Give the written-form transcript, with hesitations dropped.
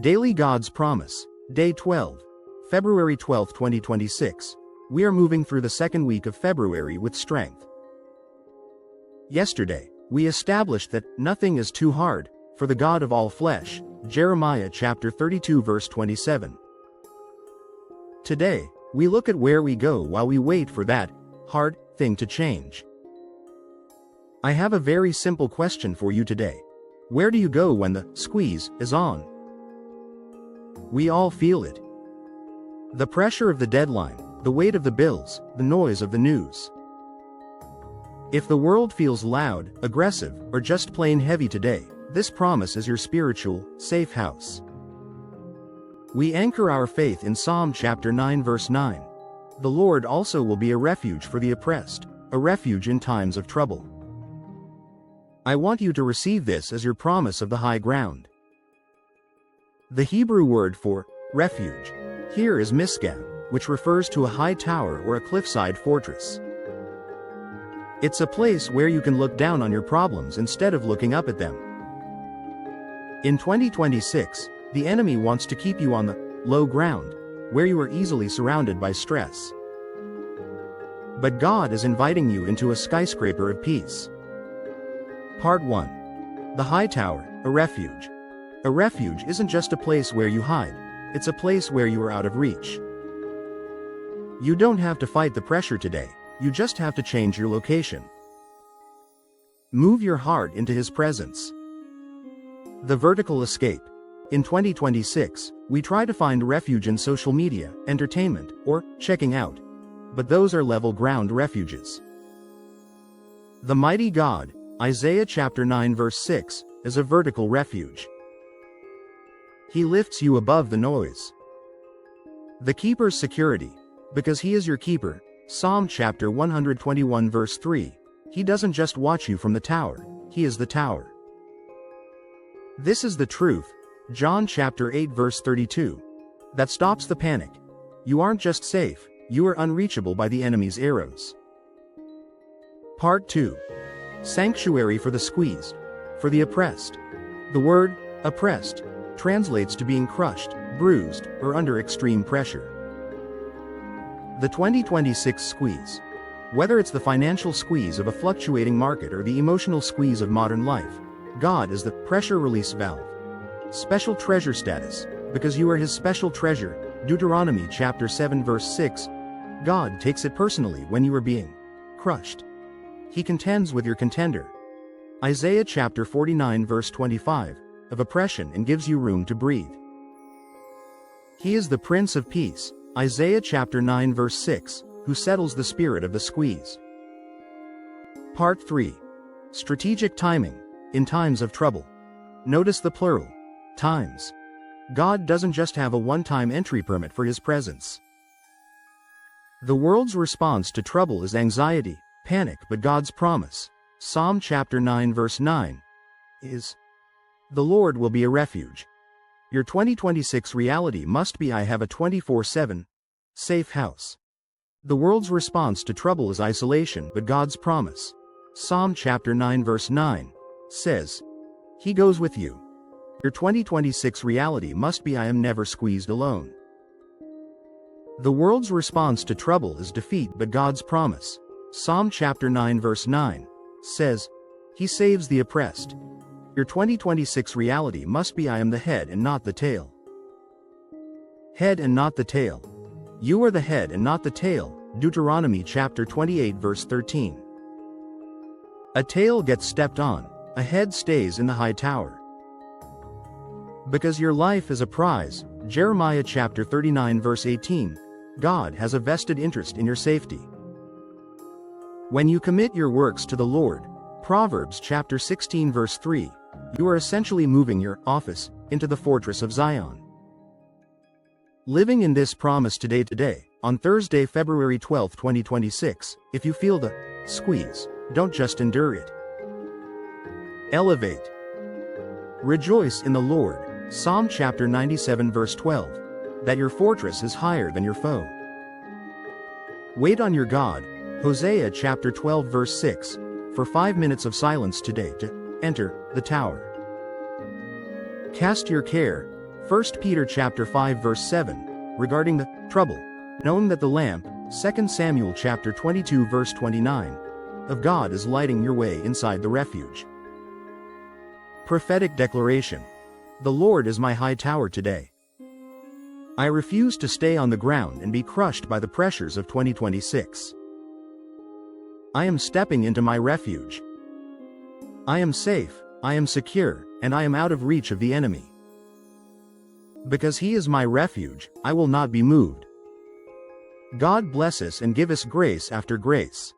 Daily God's Promise, Day 12, February 12, 2026. We are moving through the second week of February with strength. Yesterday, we established that nothing is too hard for the God of all flesh, Jeremiah chapter 32 verse 27. Today, we look at where we go while we wait for that hard thing to change. I have a very simple question for you today. Where do you go when the squeeze is on? We all feel it. The pressure of the deadline, the weight of the bills, the noise of the news. If the world feels loud, aggressive, or just plain heavy today, this promise is your spiritual, safe house. We anchor our faith in Psalm chapter 9 verse 9. The Lord also will be a refuge for the oppressed, a refuge in times of trouble. I want you to receive this as your promise of the high ground. The Hebrew word for refuge here is misgab, which refers to a high tower or a cliffside fortress. It's a place where you can look down on your problems instead of looking up at them. In 2026, the enemy wants to keep you on the low ground, where you are easily surrounded by stress. But God is inviting you into a skyscraper of peace. Part 1. The High Tower, a refuge. A refuge isn't just a place where you hide, it's a place where you are out of reach. You don't have to fight the pressure today, you just have to change your location. Move your heart into His presence. The vertical escape. In 2026, we try to find refuge in social media, entertainment, or checking out. But those are level ground refuges. The mighty God, Isaiah chapter 9 verse 6, is a vertical refuge. He lifts you above the noise. The keeper's security. Because He is your keeper, Psalm chapter 121 verse 3, He doesn't just watch you from the tower, He is the tower. This is the truth, John chapter 8 verse 32. That stops the panic. You aren't just safe, you are unreachable by the enemy's arrows. Part 2. Sanctuary for the squeezed, for the oppressed. The word, oppressed, translates to being crushed, bruised, or under extreme pressure. The 2026 squeeze. Whether it's the financial squeeze of a fluctuating market or the emotional squeeze of modern life, God is the pressure release valve. Special treasure status, because you are His special treasure, Deuteronomy chapter 7 verse 6. God takes it personally when you are being crushed. He contends with your contender. Isaiah chapter 49 verse 25, of oppression and gives you room to breathe. He is the Prince of Peace, Isaiah chapter 9 verse 6, who settles the spirit of the squeeze. Part 3. Strategic timing, in times of trouble. Notice the plural, times. God doesn't just have a one-time entry permit for His presence. The world's response to trouble is anxiety, panic, but God's promise, Psalm chapter 9 verse 9, is, the Lord will be a refuge. Your 2026 reality must be I have a 24/7 safe house. The world's response to trouble is isolation, but God's promise, Psalm chapter 9 verse 9, says, He goes with you. Your 2026 reality must be I am never squeezed alone. The world's response to trouble is defeat, but God's promise, Psalm chapter 9 verse 9, says, He saves the oppressed. Your 2026 reality must be I am the head and not the tail. Head and not the tail. You are the head and not the tail, Deuteronomy chapter 28 verse 13. A tail gets stepped on, a head stays in the high tower. Because your life is a prize, Jeremiah chapter 39 verse 18, God has a vested interest in your safety. When you commit your works to the Lord, Proverbs chapter 16 verse 3, you are essentially moving your office into the fortress of Zion. Living in this promise today, on Thursday, February 12, 2026, if you feel the squeeze, don't just endure it. Elevate. Rejoice in the Lord, Psalm chapter 97 verse 12, that your fortress is higher than your foe. Wait on your God, Hosea chapter 12 verse 6, for 5 minutes of silence today to enter the tower. Cast your care, 1 Peter chapter 5 verse 7, regarding the trouble, knowing that the lamp, 2 Samuel chapter 22 verse 29, of God is lighting your way inside the refuge. Prophetic declaration. The Lord is my high tower today. I refuse to stay on the ground and be crushed by the pressures of 2026. I am stepping into my refuge. I am safe, I am secure, and I am out of reach of the enemy. Because He is my refuge, I will not be moved. God bless us and give us grace after grace.